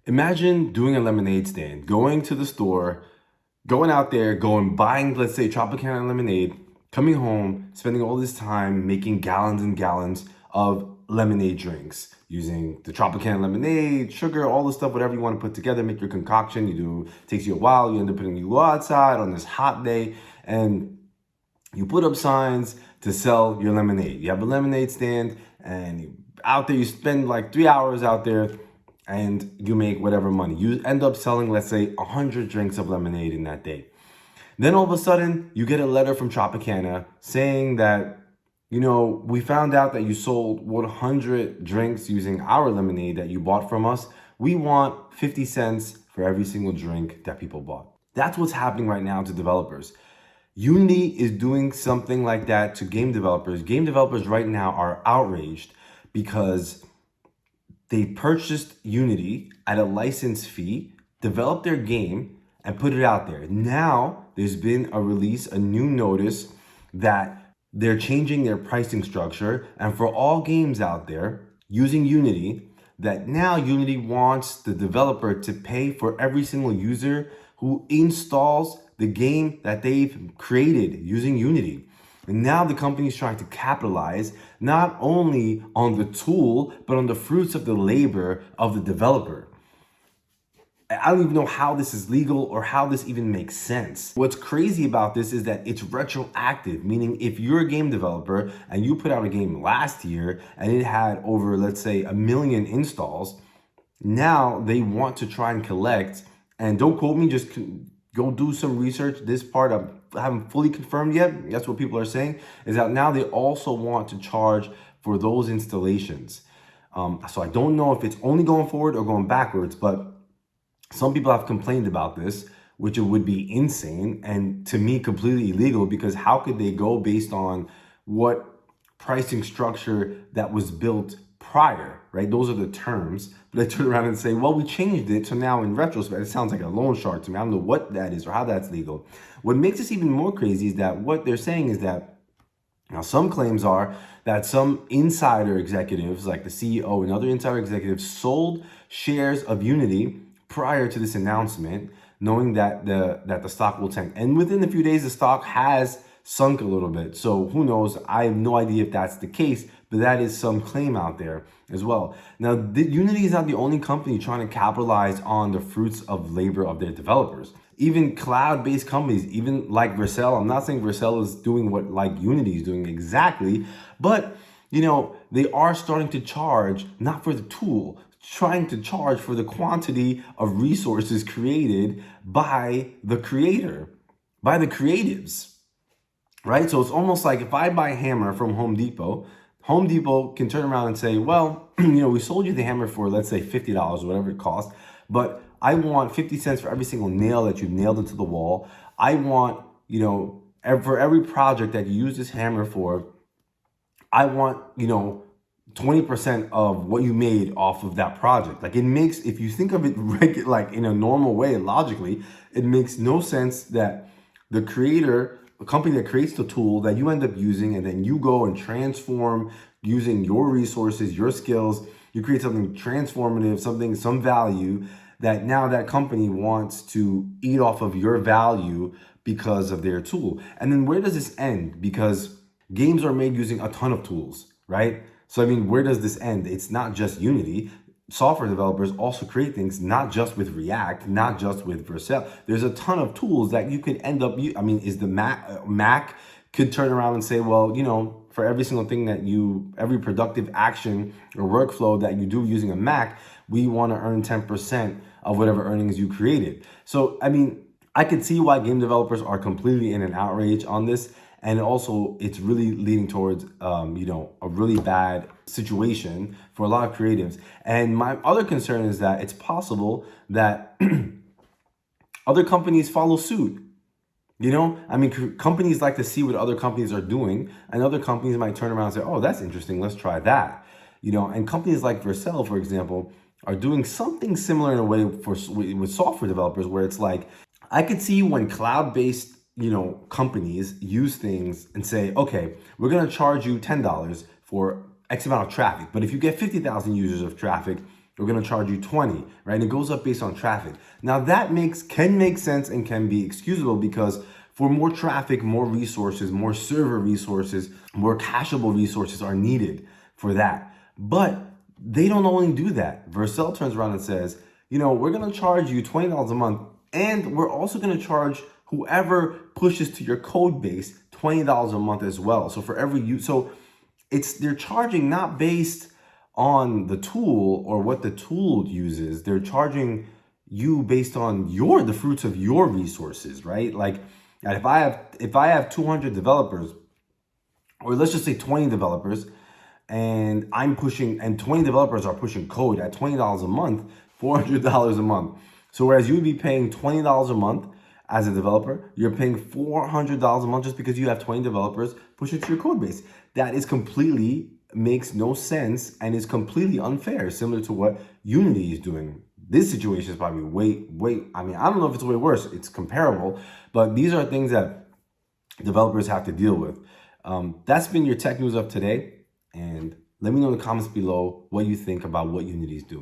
Imagine doing a lemonade stand, going to the store, going out there, buying, let's say, Tropicana lemonade, coming home, spending all this time making gallons and gallons of lemonade drinks using the Tropicana lemonade, sugar, all the stuff, whatever you want to put together, make your concoction. It takes you a while. You end up you go outside on this hot day and you put up signs to sell your lemonade. You have a lemonade stand and out there, you spend like 3 hours out there and you make whatever money. You end up selling, let's say, 100 drinks of lemonade in that day. Then all of a sudden, you get a letter from Tropicana saying that, we found out that you sold 100 drinks using our lemonade that you bought from us. We want 50 cents for every single drink that people bought. That's what's happening right now to developers. Unity is doing something like that to game developers. Game developers right now are outraged because they purchased Unity at a license fee, developed their game, and put it out there. Now, there's been a new notice that they're changing their pricing structure. And for all games out there using Unity, that now Unity wants the developer to pay for every single user who installs the game that they've created using Unity. And now the company is trying to capitalize not only on the tool, but on the fruits of the labor of the developer. I don't even know how this is legal or how this even makes sense. What's crazy about this is that it's retroactive, meaning if you're a game developer and you put out a game last year and it had over, let's say, 1 million installs, now they want to try and collect, and don't quote me, just go do some research. This part I haven't fully confirmed yet. That's what people are saying, is that now they also want to charge for those installations. So I don't know if it's only going forward or going backwards, but some people have complained about this, which it would be insane and to me completely illegal, because how could they go based on what pricing structure that was built prior, right? Those are the terms. But they turn around and say, well, we changed it. So now in retrospect, it sounds like a loan shark to me. I don't know what that is or how that's legal. What makes this even more crazy is that what they're saying is that now some claims are that some insider executives, like the CEO and other insider executives, sold shares of Unity prior to this announcement, knowing that the stock will tank. And within a few days, the stock has sunk a little bit. So who knows? I have no idea if that's the case, but that is some claim out there as well. Now, Unity is not the only company trying to capitalize on the fruits of labor of their developers. Even cloud-based companies, even like Vercel, I'm not saying Vercel is doing what like Unity is doing exactly, but they are starting to charge not for the tool, trying to charge for the quantity of resources created by the creator, by the creatives, right? So it's almost like if I buy a hammer from Home Depot can turn around and say, well, we sold you the hammer for, let's say, $50 or whatever it costs, but I want 50 cents for every single nail that you nailed into the wall. I want, for every project that you use this hammer for, I want, 20% of what you made off of that project. Like, it makes, if you think of it like in a normal way, logically, it makes no sense that the creator, a company that creates the tool that you end up using, and then you go and transform using your resources, your skills, you create something transformative, some value, that now that company wants to eat off of your value because of their tool. And then where does this end? Because games are made using a ton of tools, right? So, where does this end? It's not just Unity. Software developers also create things not just with React, not just with Vercel. There's a ton of tools that you could end up, is the Mac could turn around and say, well, for every single thing every productive action or workflow that you do using a Mac, we want to earn 10% of whatever earnings you created. So, I could see why game developers are completely in an outrage on this. And also, it's really leading towards, a really bad situation for a lot of creatives. And my other concern is that it's possible that other companies follow suit. Companies like to see what other companies are doing, and other companies might turn around and say, oh, that's interesting, let's try that. And companies like Vercel, for example, are doing something similar in a way with software developers, where it's like, I could see when cloud-based companies use things and say, okay, we're going to charge you $10 for X amount of traffic. But if you get 50,000 users of traffic, we're going to charge you 20, right? And it goes up based on traffic. Now that can make sense and can be excusable because for more traffic, more resources, more server resources, more cacheable resources are needed for that. But they don't only do that. Vercel turns around and says, we're going to charge you $20 a month, and we're also going to charge whoever pushes to your code base $20 a month as well. So for every use, so they're charging not based on the tool or what the tool uses. They're charging you based on the fruits of your resources, right? Like if I have 200 developers, or let's just say 20 developers, and 20 developers are pushing code at $20 a month, $400 a month. So whereas you would be paying $20 a month as a developer, you're paying $400 a month just because you have 20 developers pushing to your code base. That makes no sense and is completely unfair, similar to what Unity is doing. This situation is probably I don't know if it's way worse. It's comparable, but these are things that developers have to deal with. That's been your tech news of today. And let me know in the comments below what you think about what Unity is doing.